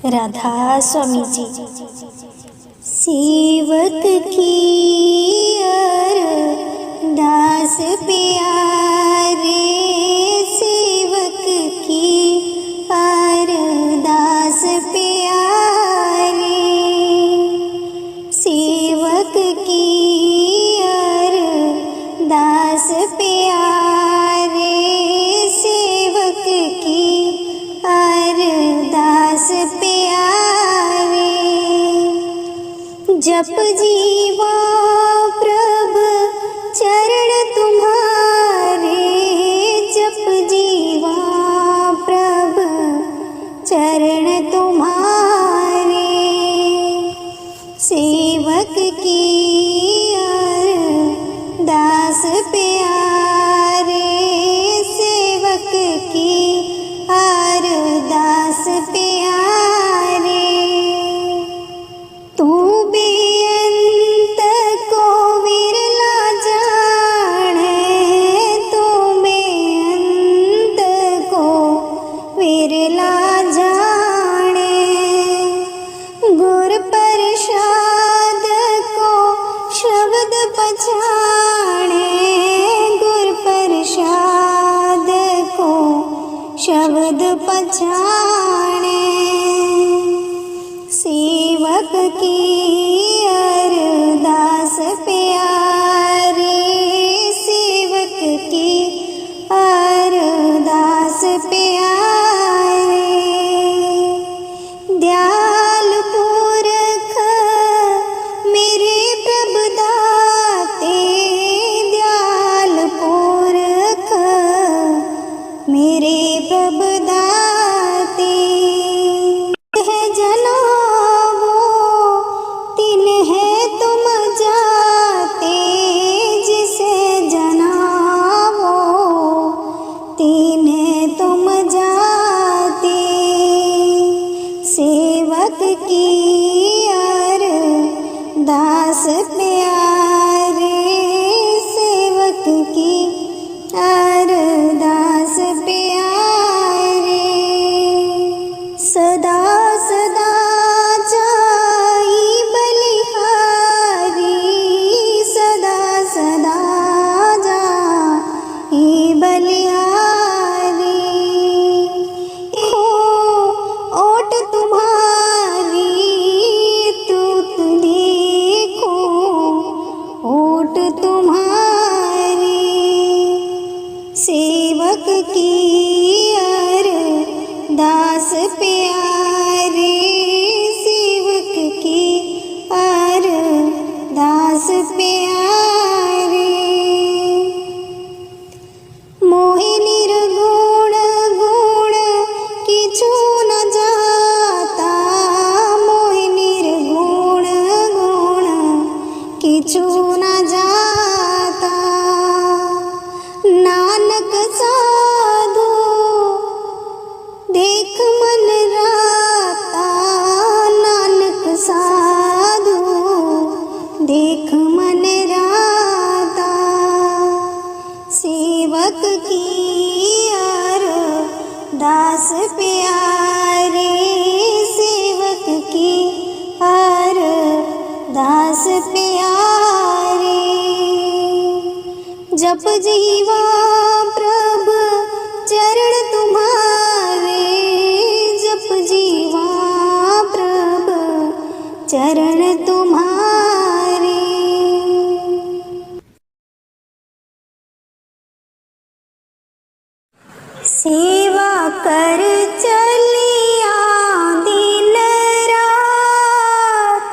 राधा स्वामी जी। सेवक की अरदास प्यारे, सेवक की अरदास प्यारे, सेवक की अरदास प्यारे, सेवक की अरदास प्यारे। जप जीवा प्रभ चरण तुम्हारे, जप जीवा प्रभ चरण तुम्हारे, सेवक की अरदास प्यारे, सेवक की अरदास प्यारे। तू बेअंत को विरला जाने, तू बेअंत को विरला जाने, गुर प्रसाद को शब्द पछाणे, गुर प्रसाद को शब्द पछाणे, सेवक की अरदास प्यारे, सेवक की अरदास प्यारे। दयाल पुरख मेरे प्रभु दाते, दयाल पुरख मेरे प्रभु दाते, है जना वो तिन है तुम जाते, जिसे जना वो तिन है तुम जाते, सेवक की अरदास प्यारे, सेवक की अरदास प्यारे। सदा सदा जाई बलिहारी, सदा सदा जाई बलिहारी, हो ओट तुम्हारी तूत देखो, ओट तुम्हारी, सेवक की अरदास प्यारे, सेवक की अरदास प्यारे। मोहि निर्गुण गुण किछु न जाता, मोहि निर्गुण गुण किछु न जाता, नानक साधु देख मन राता, नानक साधु देख मन राता, सेवक की अरदास प्यारे, सेवक की अरदास प्यारे। जप जीवा प्रभ चरण तुम्हारे, जप जीवा प्रभ चरण तुम्हारे। सेवा कर चलिया दिन रात,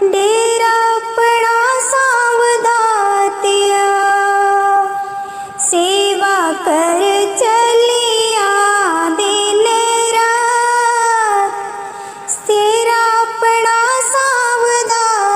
डेरा पड़ा सावधातिया, सेवा कर चलिया दिन रात, तेरा पड़ा सावधातिया,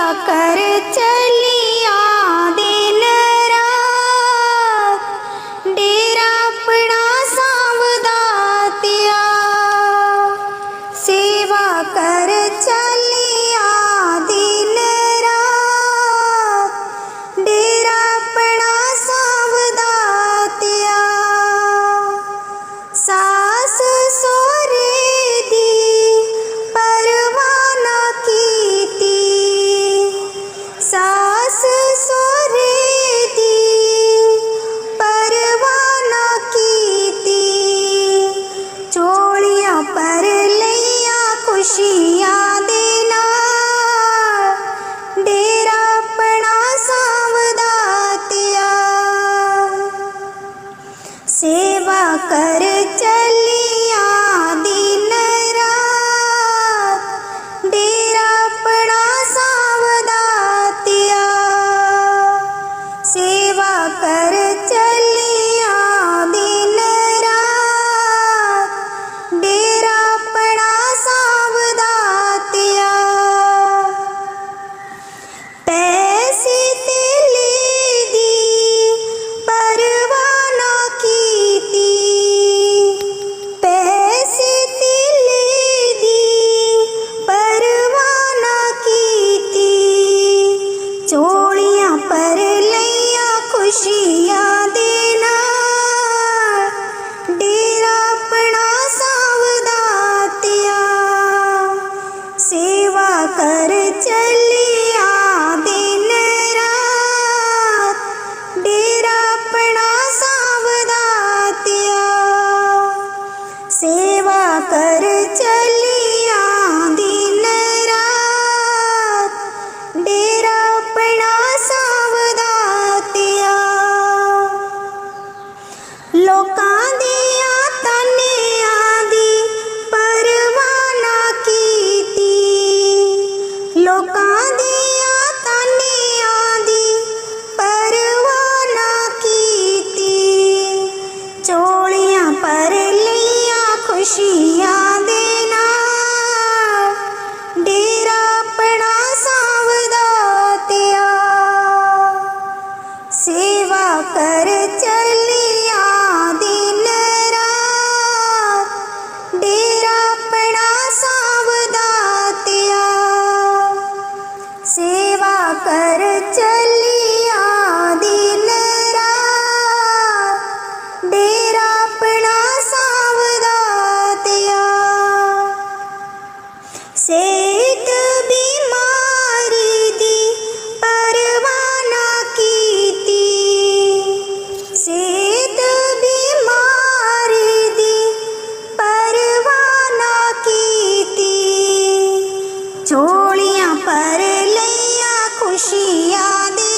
कर चलिया दिन रात, डेरा अपना सांवदातिया। सेवा कर चलिया दिन रात, डेरा अपना सांवदातिया। सास सोरे दी परवाना कीती, सास सोरे दी परवाना कीती। चोलियां पर लैया खुशियां दे नाल, डेरा अपना सांवदातिया। सेवा कर चलिया दिन रात, डेरा अपना सांवदातिया। सेवा कर चलिया दिन रात, डेरा अपना सांवदातिया। पैसे तेले दी परवाना कीती, पैसे तेले दी परवाना कीती। चोलियां पर लैया खुशियां दे नाल, डेरा अपना सांवदातिया। सेवा कर चलिया दिन रात, डेरा अपना सांवदातिया। सेवा कर चलिया दिन रात, डेरा अपना सांवदातिया। लोकां दियां तानियां दी परवाना कीती, लोकां दियां तानियां दी परवाना कीती। चोलियां पर लैया खुशियां दे नाल, डेरा अपना सांवदातिया। सेवा कर चलिया दिन रात, डेरा अपना सांवदातिया। सेवा कर चलिया दिन रात, डेरा अपना सांवदातिया। सेहत बीमारी दी परवाना कीती, सेहत बीमारी दी परवाना कीती। चोलियां पर लैया खुशियां दे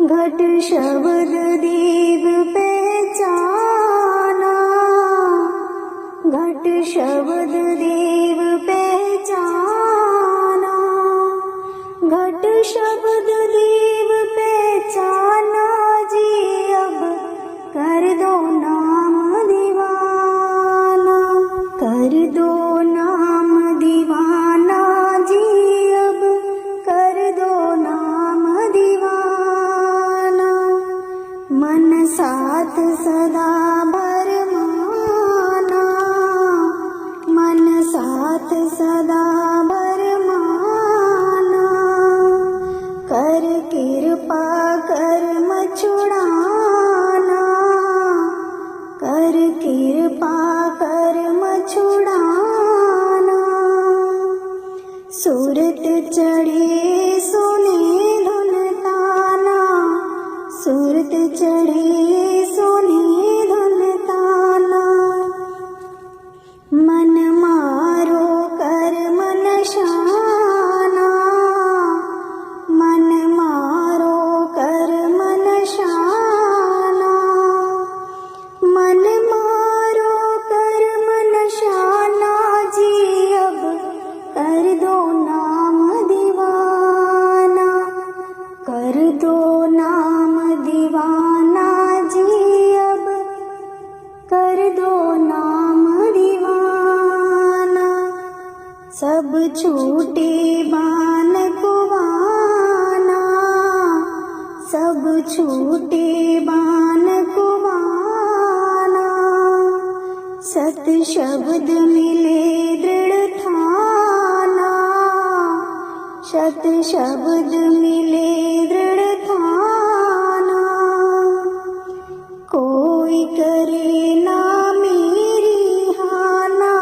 घट शब्द दीप पहचाना, घट शब्द दीप पहचाना, घट शब्द दीप पहचाना जी अब कर दो नाम दीवाना, कर दो नाम दीवाना जी अब कर दो नाम दीवाना। मन साथ सदा भरमाना, मन साथ सदा भरमाना, कर कृपा कर्म छुड़ाना, कर कृपा कर्म छुड़ाना। सूरत चढ़े सोने धुन ताना, सूरत चढ़े सोने धुन ताना। मन मारो कर्म नशाना, मन मारो कर्म नशाना, मन मारो कर्म नशाना जी अब कर दो नाम दीवाना, कर दो नाम दीवाना जी अब कर दो नाम दीवाना। सब छूटे बान कुवाना, सब छूटे बान कुवाना। सत शब्द मिले दृढ़ ठाना, सत शब्द मिले दृढ़ ठाना। कोई करे ना मेरी हाना,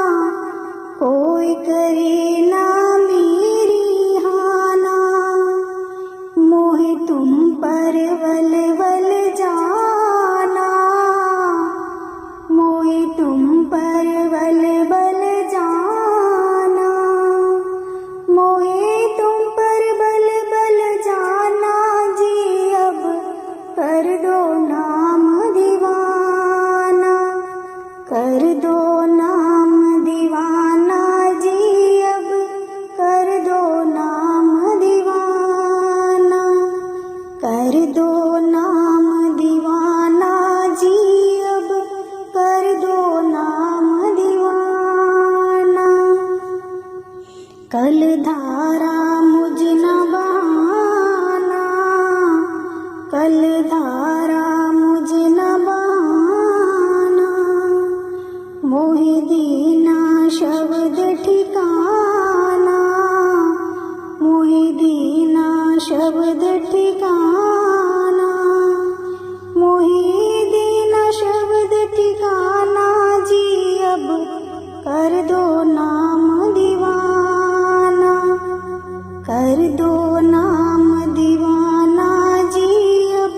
कोई करे ना मेरी हाना। मोहे तुम पर वल वल जाना, मोहे तुम पर वल वल जाना, मोहे तुम पर बल बल जाना जी अब कर दो नाम दीवाना, कर दो नाम दीवाना जी अब कर दो नाम दीवाना, कर दो नाम दीवाना जी अब कर दो नाम दीवाना। कल धारा मुझ न बहाना, कल धारा मुझ न बहाना। मोहि दीना शब्द ठिकाना, मोहि दीना शब्द ठिकाना, मोहि दीना शब्द ठिकाना जी अब कर दो नाम दीवाना, कर दो नाम दीवाना जी अब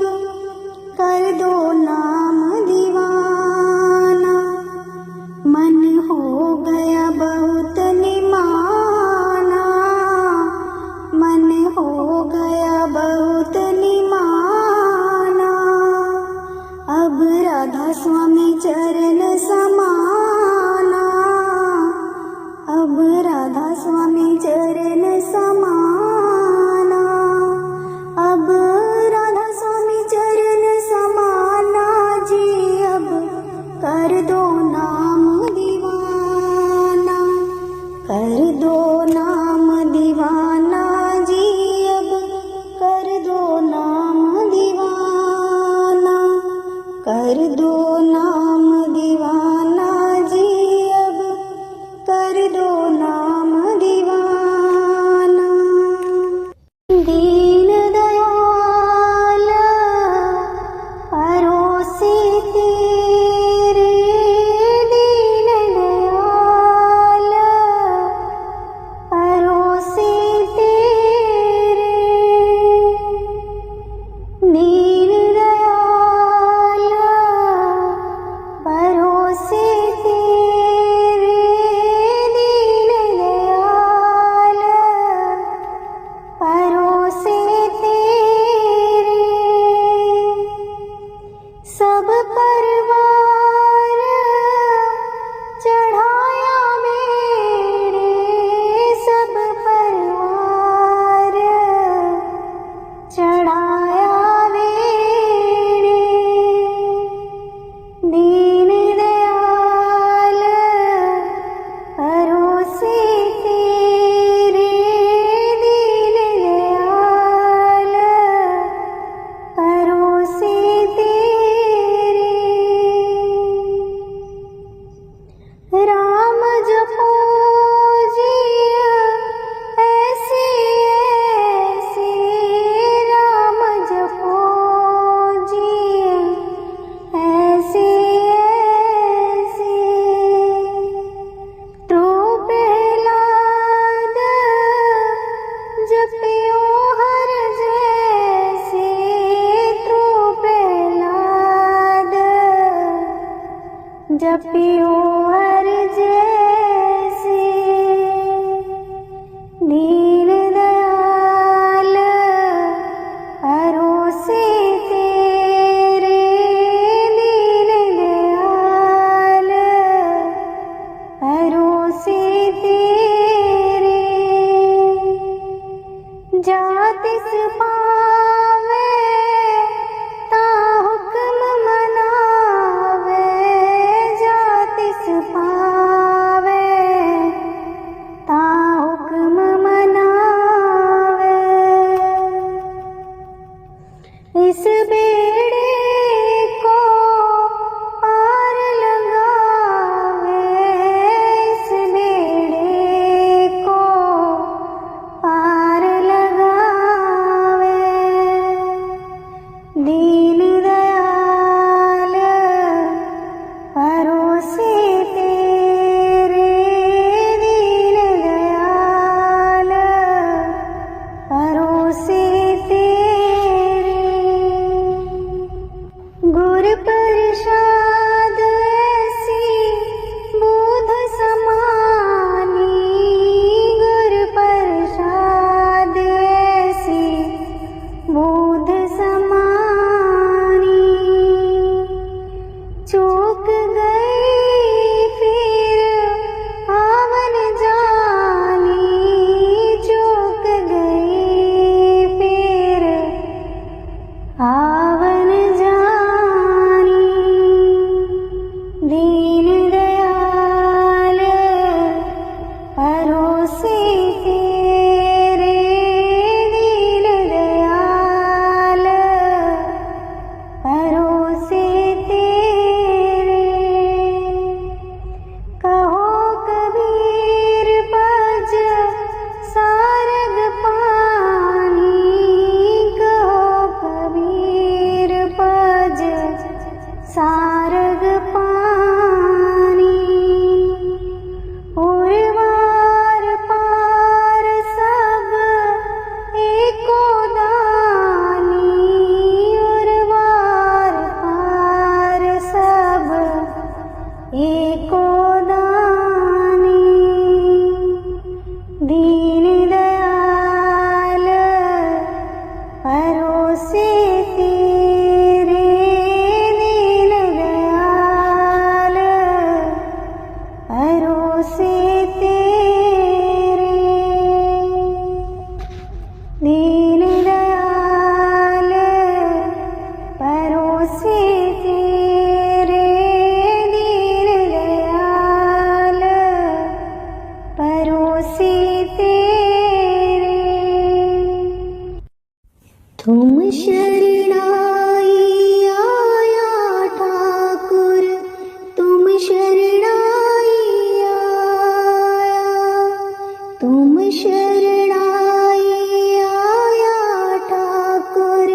जपियो हर जैसे दीन दयाल परोसे तेरे, दीन दयाल परोसे तेरे। जातिस पावे ता हुक्म मनावे, जातिस पावे ता हुक्म मनावे। इस बेड़े को पार लगावे, इस बेड़े को पार लगावे। दीन दयाल परोसे तेरे, दीन दयाल परोसे तेरे। गुर प्रसाद ऐसी बोध समानी, गुर प्रसाद ऐसी बोध समानी। चूक गई फिर आवन जानी, चूक गई फिर आवन जानी। दीन दयाल परोसे तेरे, दीन दयाल परोसे तेरे। कहो कबीर पज सारग पानी, कहो कबीर पज सारग पानी। और वार पार सब एको दानी, और वार पार सब एको दानी। दीन दयाल परोसे तेरे, दीन दयाल परोसे तेरे। दीन दयाल परोसे तेरे, दीन दयाल परोसे तेरे। तुम शरणाई आया ठाकुर, तुम शरणाई आया, तुम शरणाई आया ठाकुर,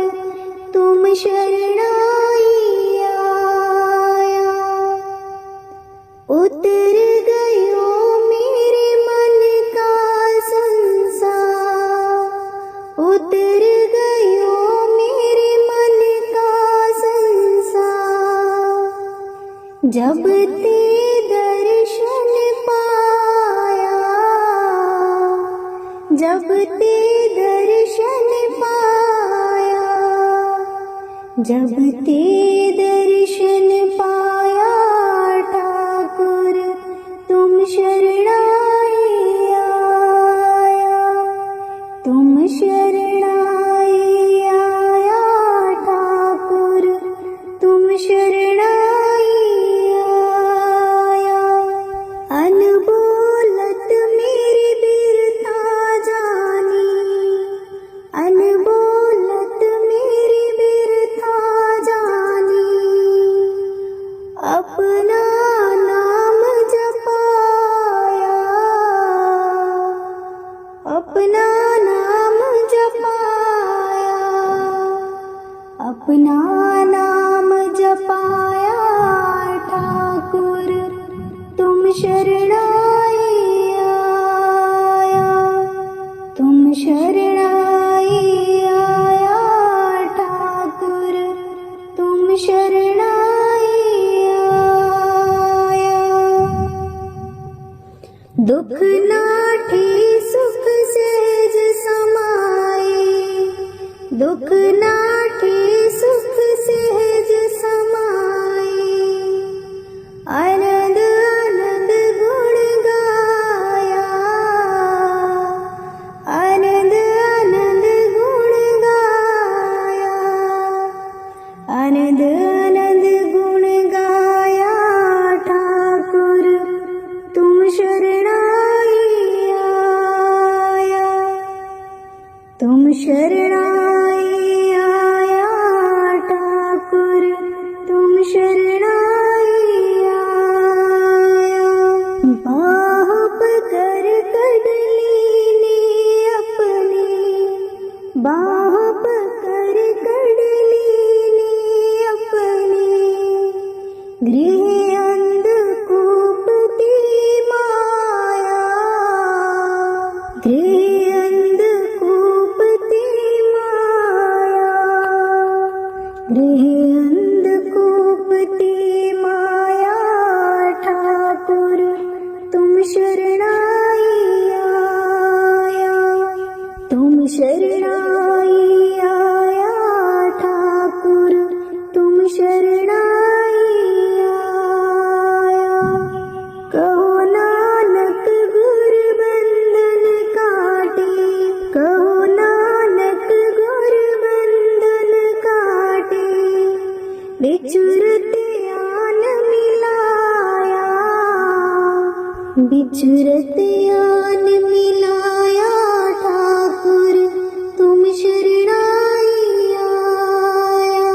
तुम शरणाई आया। उतर गयो मेरे मन का संसार, उतर गयो मेरे मन का संसार। जब ते दर्शन पाया, जब ते दर्शन पाया, जब ते दर्शन पाया ठाकुर, तुम शरणाई आया, तुम शरणाई आया ठाकुर, तुम शरणाई आया। अनबोलत मेरी बिरथा जानी, अनबोलत मेरी बिरथा जानी। अपना नाम जपाया, अपना नाम जपाया, अपना नाम जपाया ठाकुर, तुम शरणाई आया, तुम शरणाई आया ठाकुर, तुम शरणाई आया। दुख नाठे सुख सहज समाए, दुख नाठे सुख सहज समाए। आनंद आनंद गुण गाया, आनंद आनंद गुण गाया, आनंद आनंद गुण गाया। ठाकुर तुम शरणाई आया, तुम शरणाई आया। ठाकुर तुम शरणाई आया। बाह पकड़ कढ़ लीनी अपनी, बाह पकड़ कढ़ लीनी अपनी। गृह अंधकूप की माया, गृह अंधकूप की माया, गृह अंधकूप की माया। ठाकुर तुम शरणाई आया, तुम शरणाई आया। ठाकुर तुम शरणाई आया। कहो नानक गुर बंधन काटे, कहो नानक गुर बंधन काटे। बिचुरत आन मिलाया, बिचुरत आन मिलाया। ठाकुर तुम शरणाई आया,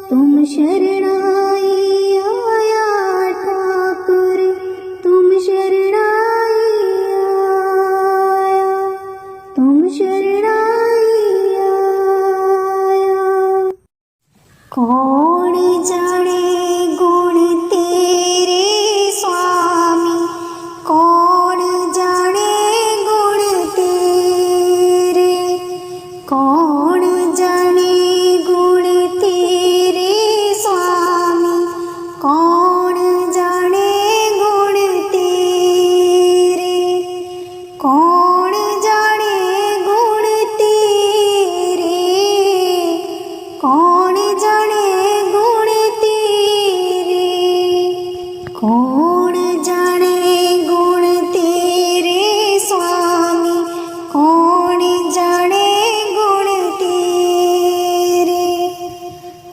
तुम शरणाई आया। ठाकुर तुम शरणाई आया, तुम शरणाई आया। कौन जाने गुण तेरे स्वामी, कौन जाने गुण तेरे, कौन जाने गुण तेरे स्वामी, कौन जाने गुण तेरे, कौन जाने गुण तेरे, कौन जाने गुण तेरे, कौन जाने गुण तेरे स्वामी, कौन जाने गुण तेरे।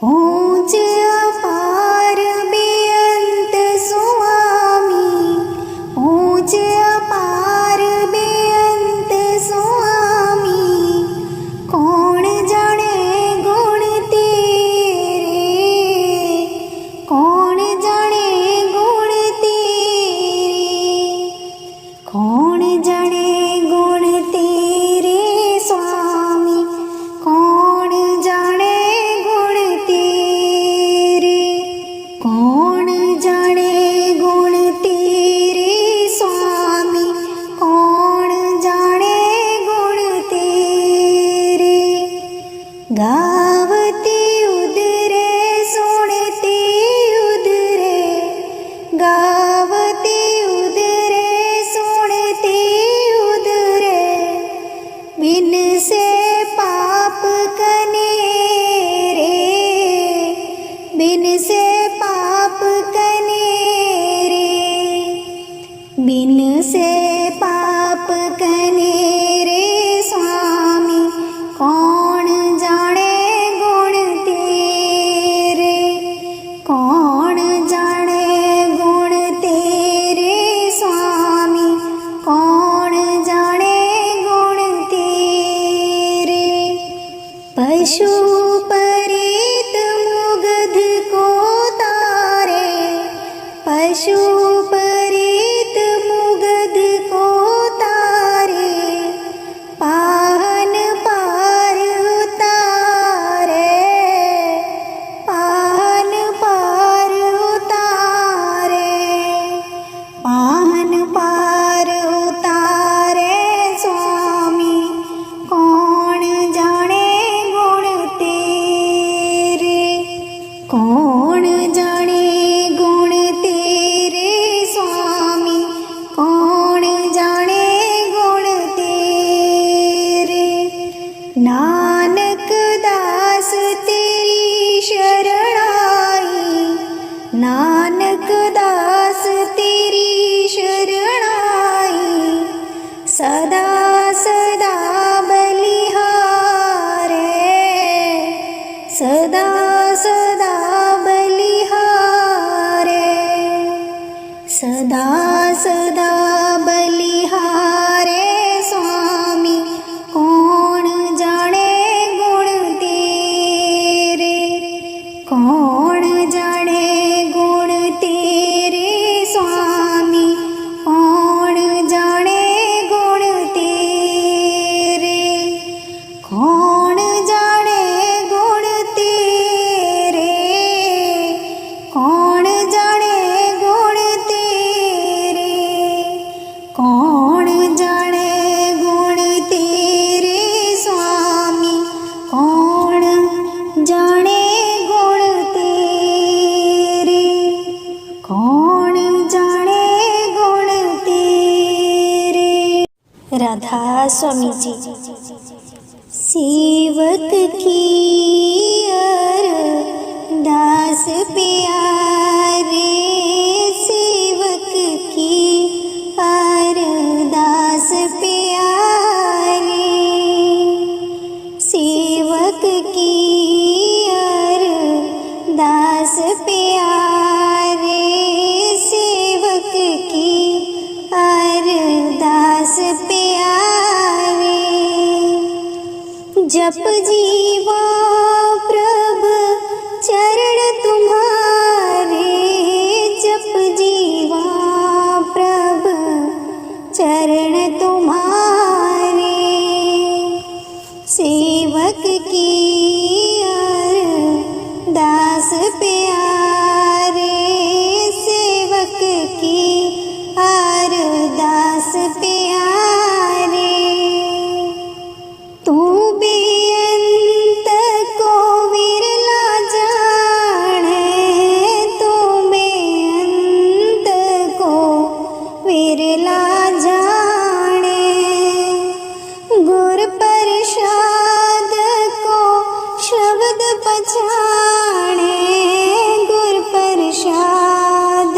ऊंच अपार बेअंत स्वामी, ऊंच अपार बेअंत स्वामी। कौन जाने गुण तेरे, कौन जाने गुण तेरे, कौन जाने गुण तेरे स्वामी, कौन जाने गुण तेरे, कौन जाने गुण तेरे स्वामी, कौन जाने गुण तेरे। गावते उदरे सुनते उदरे, गावते उदरे सुनते उदरे। बिन से पाप कनेरे, बिन से पाप कनेरे, बिन से पाप कनेरे स्वामी। कौन जाने गुण तेरे, कौन जाने गुण तेरे स्वामी, कौन जाने गुण तेरे। पशु परीत मुग्ध को तारे, पशु परीत मुग्ध को तारे। पाहन पार उतारे, पाहन पार उतारे, पाहन पार उतारे स्वामी। कौन जाने गुण तेरे, कौन जाने गुण तेरे नानक दास तेरी शरणाई, सदा सदा बलिहारे, सदा सदा बलिहारे, सदा सदा बलिहारे स्वामी। कौन जाने गुण तेरे, कौन जाने गुण तेरे स्वामी, कौन जाने गुण तेरे, कौन जाने गुण तेरे, कौन जाने गुण तेरे, कौन जाने गुण तेरे स्वामी, कौन जाने गुण तेरे, कौन जाने गुण तेरे। राधा स्वामी जी। सेवक की अरदास प्यारे, सेवक की अरदास प्यारे, सेवक की अरदास प्यारे, सेवक की अरदास प्यारे। जप जीवा प्रभु चरण तुम्हारे, जप जीवा प्रभु चरण तुम्हारे, सेवक की अरदास प्यारे, सेवक की अरदास प्यारे। तू बेअंत को विरला जाने, तू बेअंत को विरला जाने, गुर प्रसाद को शब्द पछाणे, गुर प्रसाद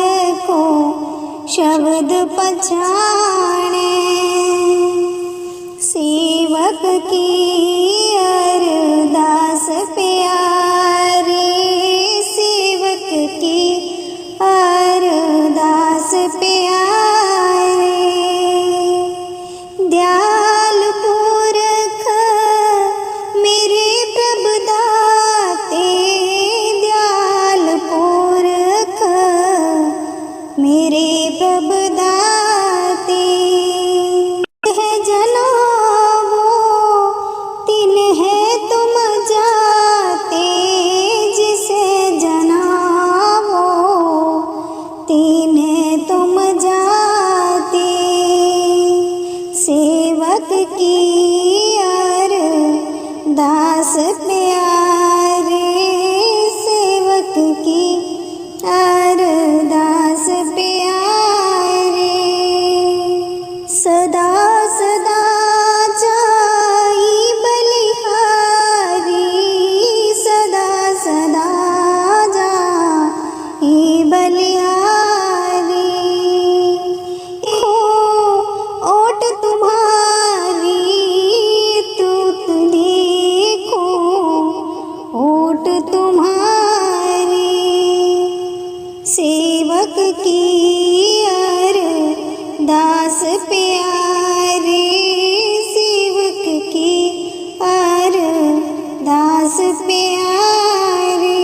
को शब्द पछाणे, सेवक की अरदास प्यारे, सेवक की अरदास प्यारे। दयाल पुरख मेरे प्रभु दाते, दयाल पुरख मेरे प्रभु दाते, है जनावो तिन्हें तुम जाते, जिसे जनावो तिन्हें तुम जाते, सेवक की अरदास प्यारे, सेवक की अरदास प्यारे। सदा सदा जाई बलिहारी, सदा सदा जाई बलिहारी। हो ओट तुम्हारी तूत देखो, ओट तुम्हारी, सेवक की अरदास प्यारे, सेवक की अरदास प्यारे।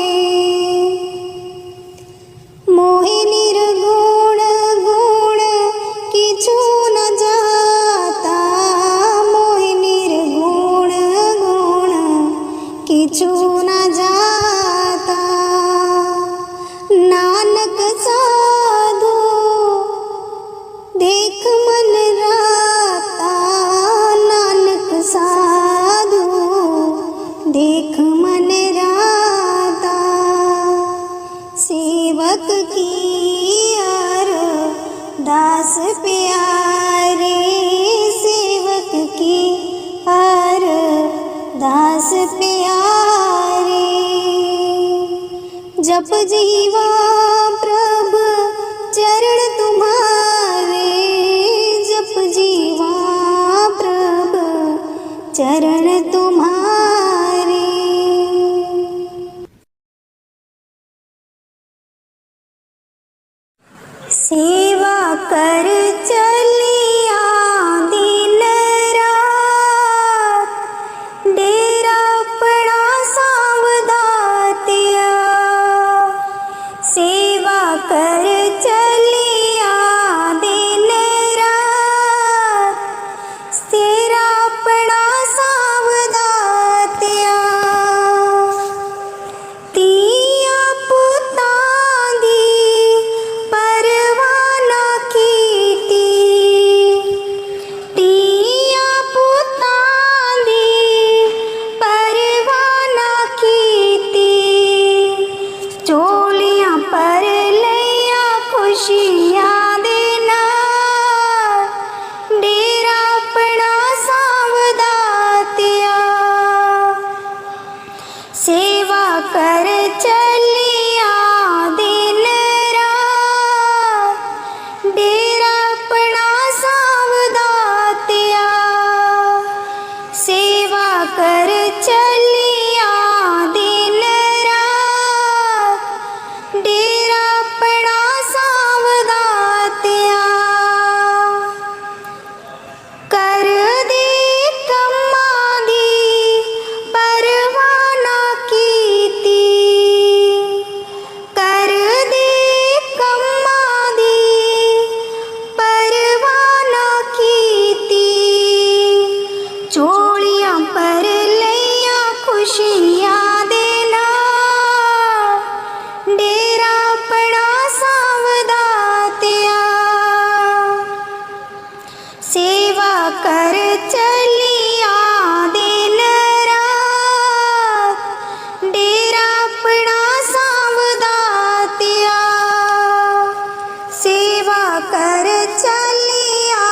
मोहि निर्गुण गुण किछु न जाता, मोहि निर्गुण गुण किछु न जाता, नानक साधु देख मन राता, नानक साधु देख मन राता, सेवक की अरदास प्यारे, सेवक की अरदास प्यारे। जप जीवा प्रभ चरण तुम्हारे, जप जीवा प्रभ चरण तुम्हारे। सेवा कर चलिया दिन रात, डेरा अपना सावधातिया। सेवा कर चलिया दिन रात, तेरा अपना सावधातिया। तिया पुतां दी परवाह ना कीती, तिया पुतां दी परवाह ना कीती। चोलियां पर लैया खुशियां दे नाल, डेरा अपना सावधातिया। सेवा कर चलिया दिन रात, डेरा अपना सावधातिया। सेवा कर चलिया दिन रात, डेरा अपना सावधातिया। कर दे कम्मां दी परवाह ना कीती, कर दे कम्मां दी परवाह ना कीती। चोलियां पर लैया खुशियां दे नाल, डेरा अपना सावधातिया। सेवा कर चलिया दिन रात, डेरा अपना सावधातिया। सेवा कर चलिया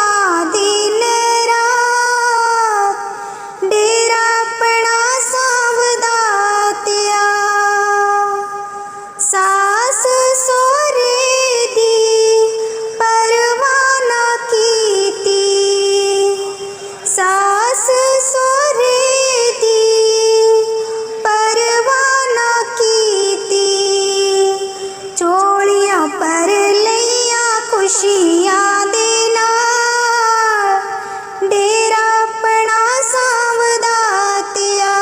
दिन रात, डेरा अपना सावधातिया। सास सोरे दी परवाह ना कीती, सास सोरे दी परवाह ना कीती। चोलियां पर लैया खुशियां दे नाल, डेरा अपना सावधातिया।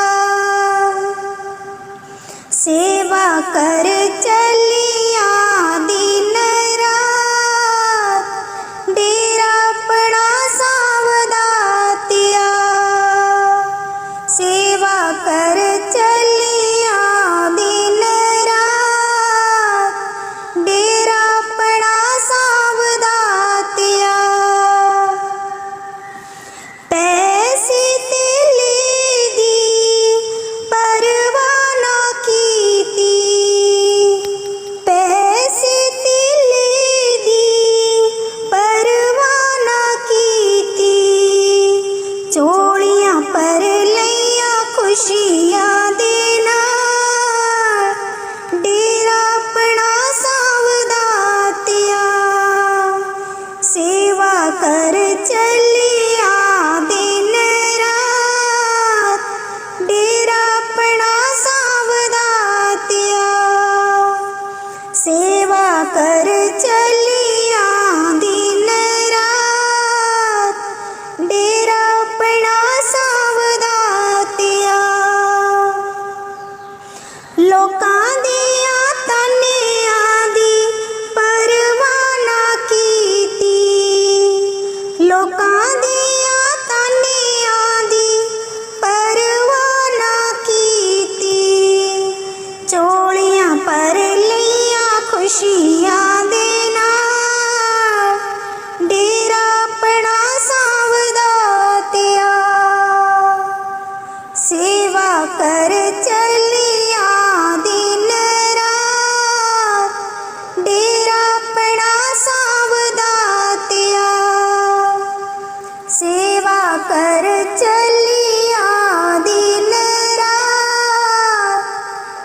सेवा कर चलिया दिन रात, डेरा अपना सावधातिया। सेवा कर चलिया दिन रात, डेरा अपना सावधातिया। पैसे तेले दी परवाह ना कीती, पैसे तेले दी परवाह ना कीती। चोलियां पर लैया खुशियां दे नाल, डेरा अपना सावधातिया। सेवा कर चलिया दिन रात, डेरा अपना सावधातिया। सेवा कर चलिया दिन रात, डेरा अपना सावधातिया। लोकां दिया तानियां दी परवाह ना कीती, लोकां दिया तानियां दी परवाह ना कीती। चोलियां पर लैया खुशियां दे नाल, डेरा अपना सावधातिया। सेवा कर चलिया दिन रात, डेरा अपना सावधातिया। सेवा कर चलिया दिन रात,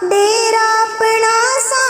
डेरा अपना सा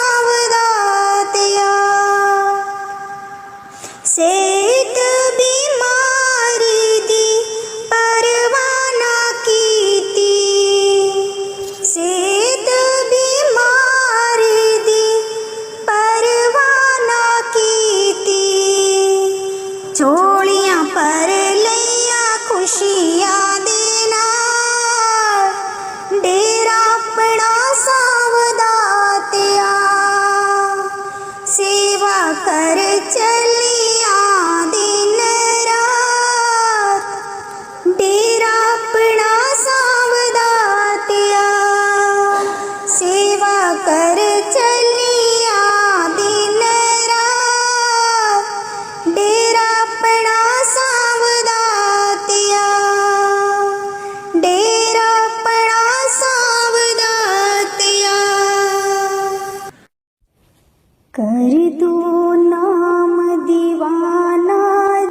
कर दो नाम दीवाना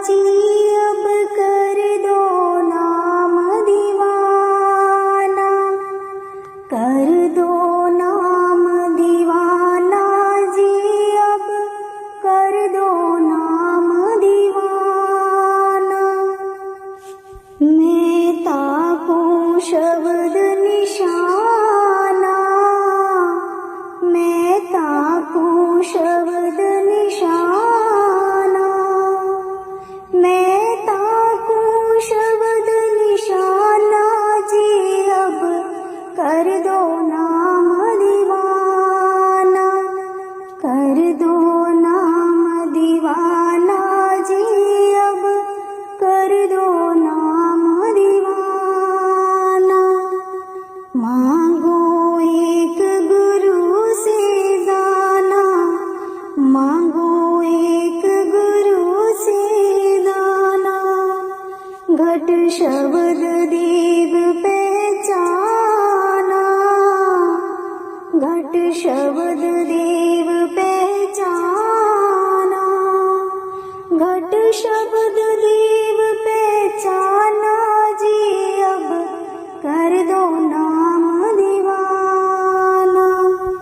जी, अब कर दो नाम दीवाना, कर दो नाम दीवाना जी, अब कर दो नाम दीवाना। मैं ताकूं शब्द निशाना, मैं ताकूं शब्द निशाना, मैं ताकूं शब्द निशाना जी, अब कर दो नाम दीवाना, कर दो नाम दीवाना जी, अब कर दो नाम दीवाना। मांगो एक गुरु से दाना, मांगो एक गुरु से दाना, घट शब्द दीप पहचाना, घट शब्द देव पहचाना, घट शब्द देव पहचाना जी, अब कर दो नाम दीवाना,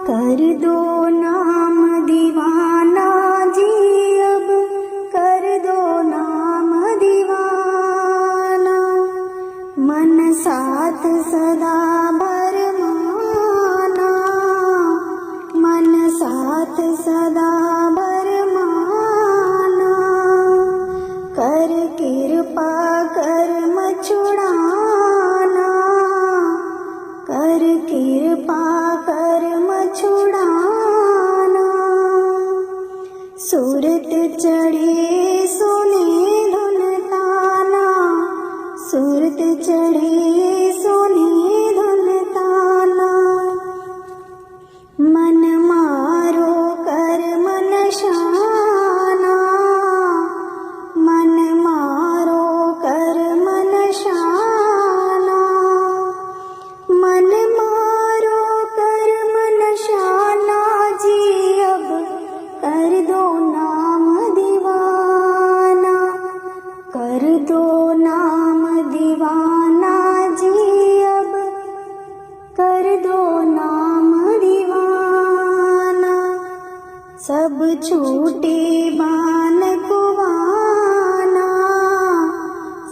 कर दो नाम दीवाना जी, अब कर दो नाम दीवाना। मन साथ सदा भरमाना, मन साथ सदा भरमाना, कर कृपा कर्म छुड़ाना, कर कृपा कर्म छुड़ाना। सूरत चढ़े सोने धुन ताना, सूरत चढ़े सोने धुन ताना, मन मारो कर्म नशाना, मन मारो कर्म नशाना, मन मारो कर्म नशाना जी, अब कर दो नाम दीवाना, कर दो नाम दीवाना जी, अब कर दो नाम दीवाना। सब छूटे बान कुवाना,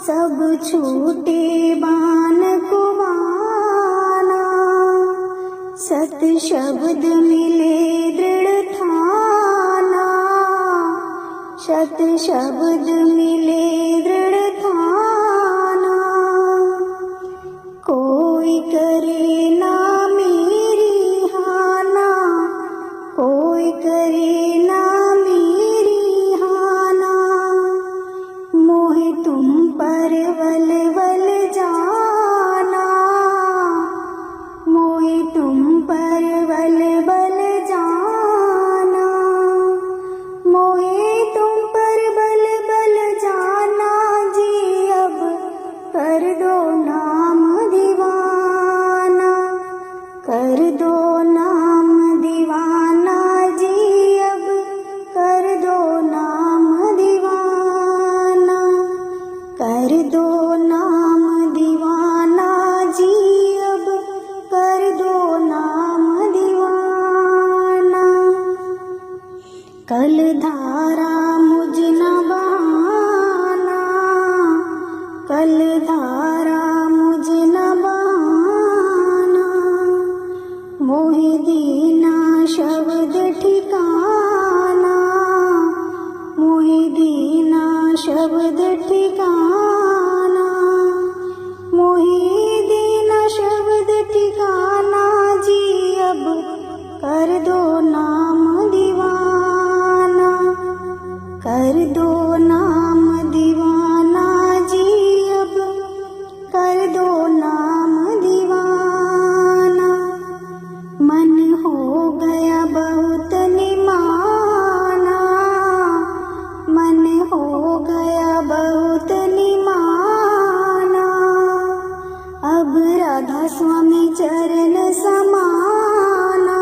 सब छूटे बान कुवाना, सत शब्द मिले दृढ़ ठाना, सत शब्द मिले दृढ़ ठाना। कोई करे ना मेरी हाना, कोई करे ना मेरी हाना, मोहे तुम पर वल वल जाना, मोहे तुम पर वल वल जाना, मोहे तुम पर वल वल जाना जी, अब कर दो नाम दीवाना, कर दो नाम दीवाना जी, अब कर दो नाम दीवाना, कर दो नाम दीवाना जी, अब कर दो नाम दीवाना। कल धारा मुझ न बहाना, कल धारा मुझ न बहाना, मोहे दीना शब्द ठिकाना, मोहे दीना शब्द ठिकाना, मोहे दीना शब्द ठिकाना जी, अब कर दो नाम दीवाना, कर दो नाम दीवाना जी, अब कर दो नाम दीवाना। मन हो गया बहुत निमाना, मन हो गया बहुत निमाना, अब राधा स्वामी चरण समाना,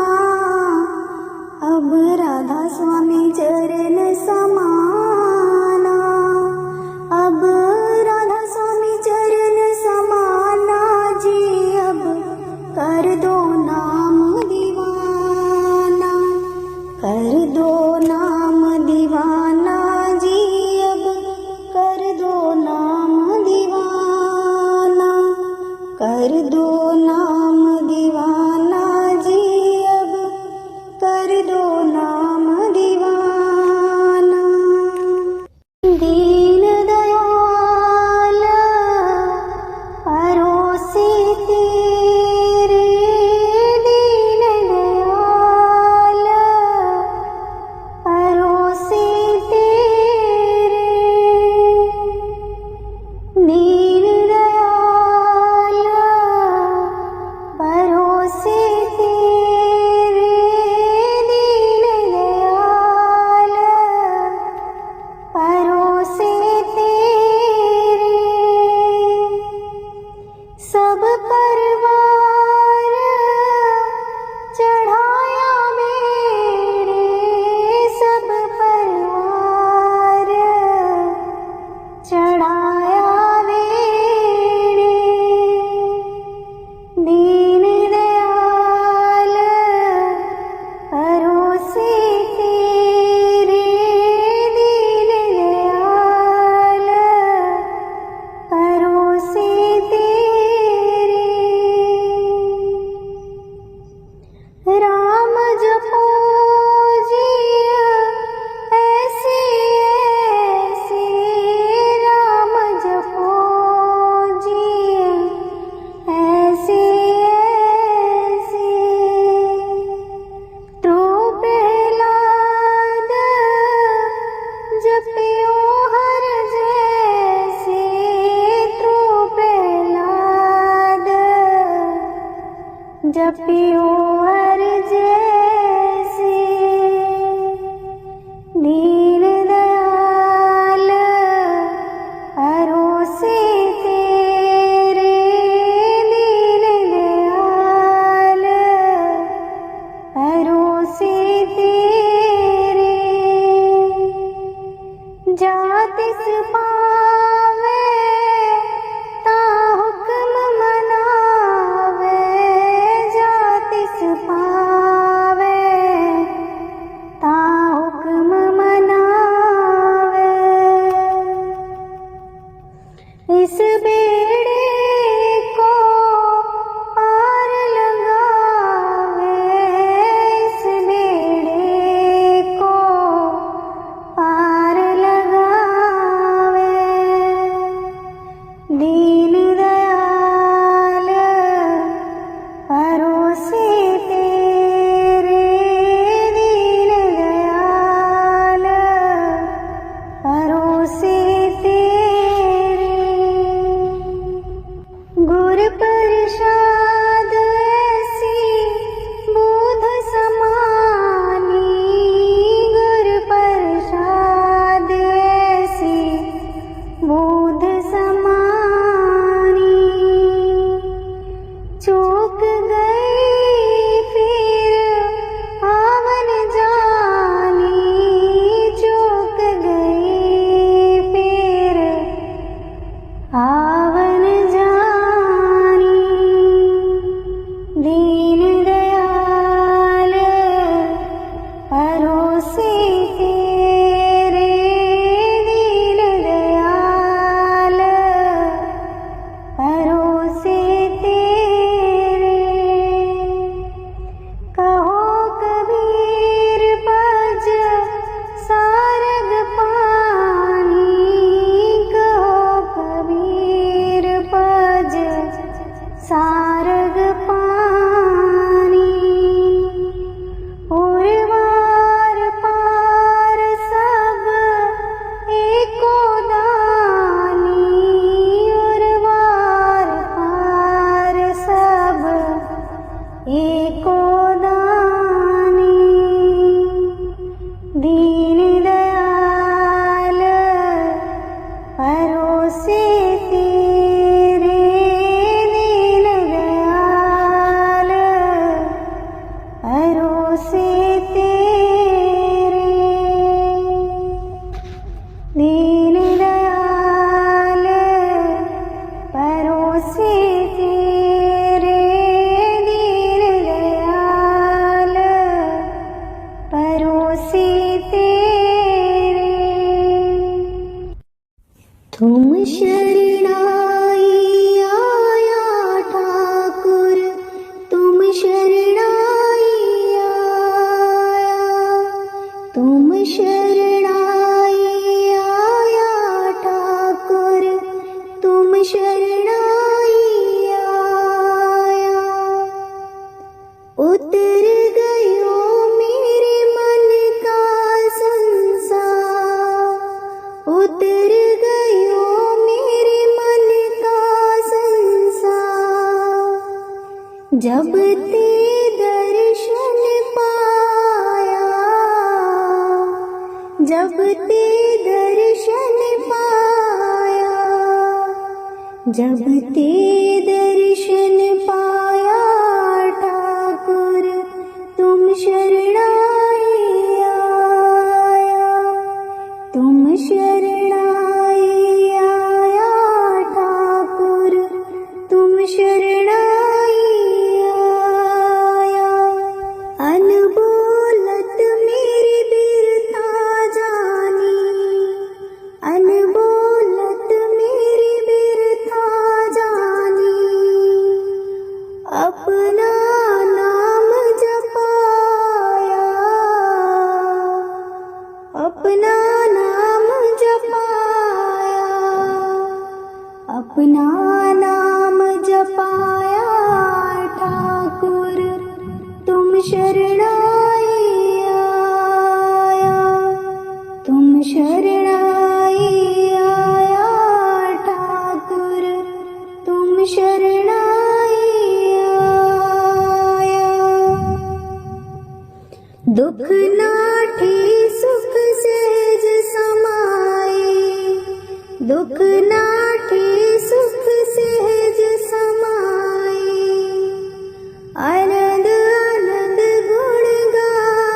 भरोसे तेरे जा तिस पावे ता हुक्म मनावे जा तिस पावे ता हुक्म मनावे इस बेड़े को पार लगावे इस बेड़े को पार लगावे दीन दयाल भरोसे तेरे दीन दयाल भरोसे तेरे गुर प्रसाद ऐसी बोध समानी गुर प्रसाद ऐसी बोध समानी चूक गई फिर आवन जानी चूक गई फिर आवन जानी दीन दयाल भरोसे तेरे दीन दयाल भरोसे तेरे कहो कबीर भज सारग पानी कहो कबीर भज सारग पानी और वार पार सब एको दानी और वार पार सब एको दानी दीन दयाल भरोसे तेरे दीन दयाल भरोसे तेरे दीन दयाल भरोसे तेरे दीन दयाल भरोसे तेरे तुम शरणाई आया ठाकुर तुम शरणाई आया तुम शरणाई आया ठाकुर तुम शरणाई आया उतर गयो मेरे मन का संसार उतर गयो मेरे मन का संसार जब ते दर्शन पाया जब ते दर्शन पाया जब ते दर्शन पाया ठाकुर तुम शरणाई आया तुम शरणाई आया ठाकुर तुम शरणाई आया अनबोलत मेरी बिरता जानी अनबोलत मेरी बिरता जानी अपना नाम जपाया अपना नाम जपाया अपना नाम जपाया ठाकुर तुम शरणाई आया तुम शरणाई आया ठाकुर तुम शरणाई आया दुख नाठे सुख सहज समाए दुख नाठे सुख सहज समाए आनंद आनंद गुण गाए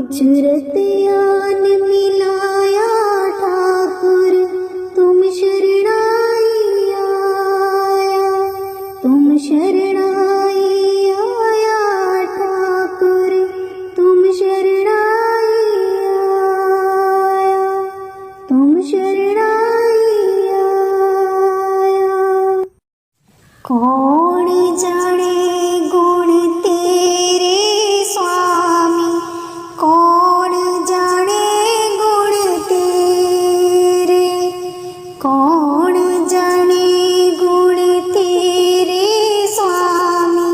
बिछुरत यान मिलाया ठाकुर तुम शरणाई आया, तुम शरणाई आया ठाकुर तुम शरणाई आया, तुम शरणाई आया। कौन जाने गुण तेरे स्वामी, कौन जाने गुण तेरे, कौन जाने गुण तेरे स्वामी,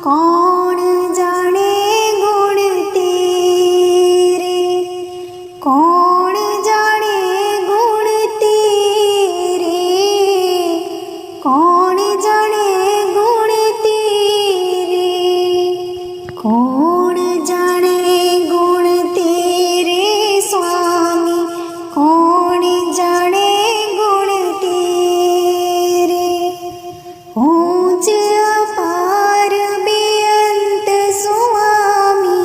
कौन जाने गुण तेरे, कौन जाने गुण तेरे, कौन जाने गुण तेरे, कौन जाने गुण तेरे स्वामी, कौन जाने गुण तेरे। ऊंच अपार बेअंत स्वामी,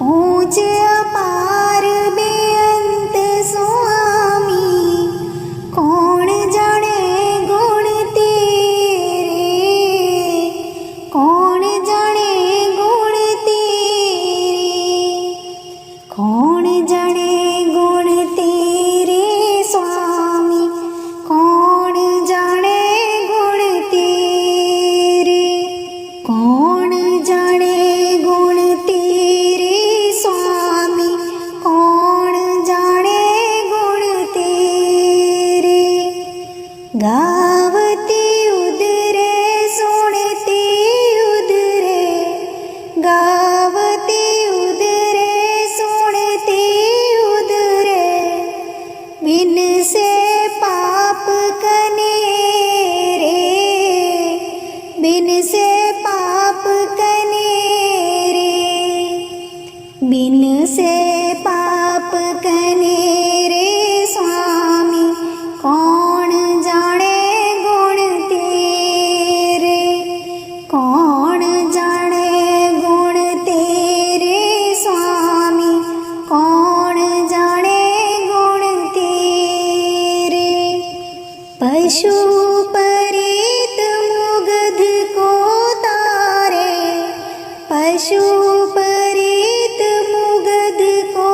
ऊंच अपार बेअंत स्वामी, कौन जाने गुण तेरे, कौन जाने गुण तेरे, कौन जाने गुण तेरे स्वामी, कौन जाने गुण तेरे, कौन जाने गुण तेरे स्वामी, कौन जाने गुण तेरे। गावती उदरे सुनती उदरे, गावती उदरे सुनती उदरे, बिन से पाप कनेरे, बिन से पाप कनेरे, बिन से पाप कनेरे स्वामी, कौन जाने गुण तेरे, कौन जाने गुण तेरे स्वामी, कौन जाने गुण तेरे। पशु परीत मुग्ध को तारे, पशु परीत मुग्ध को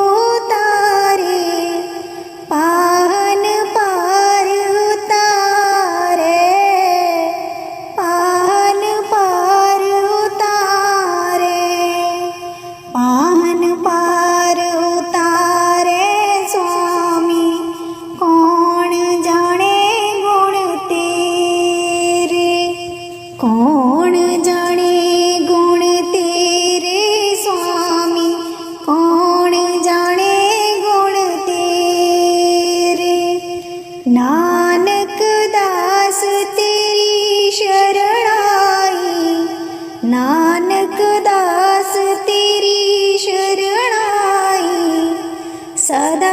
तारे, पाहन पार उतारे, पाहन पार उतारे, पाहन पार उतारे स्वामी, कौन जाने गुण तेरे, कौन जाने गुण तेरे स्वामी, कौन जाने गुण तेरे। नानक दास तेरी शरणाई, नानक दास तेरी शरणाई, सदा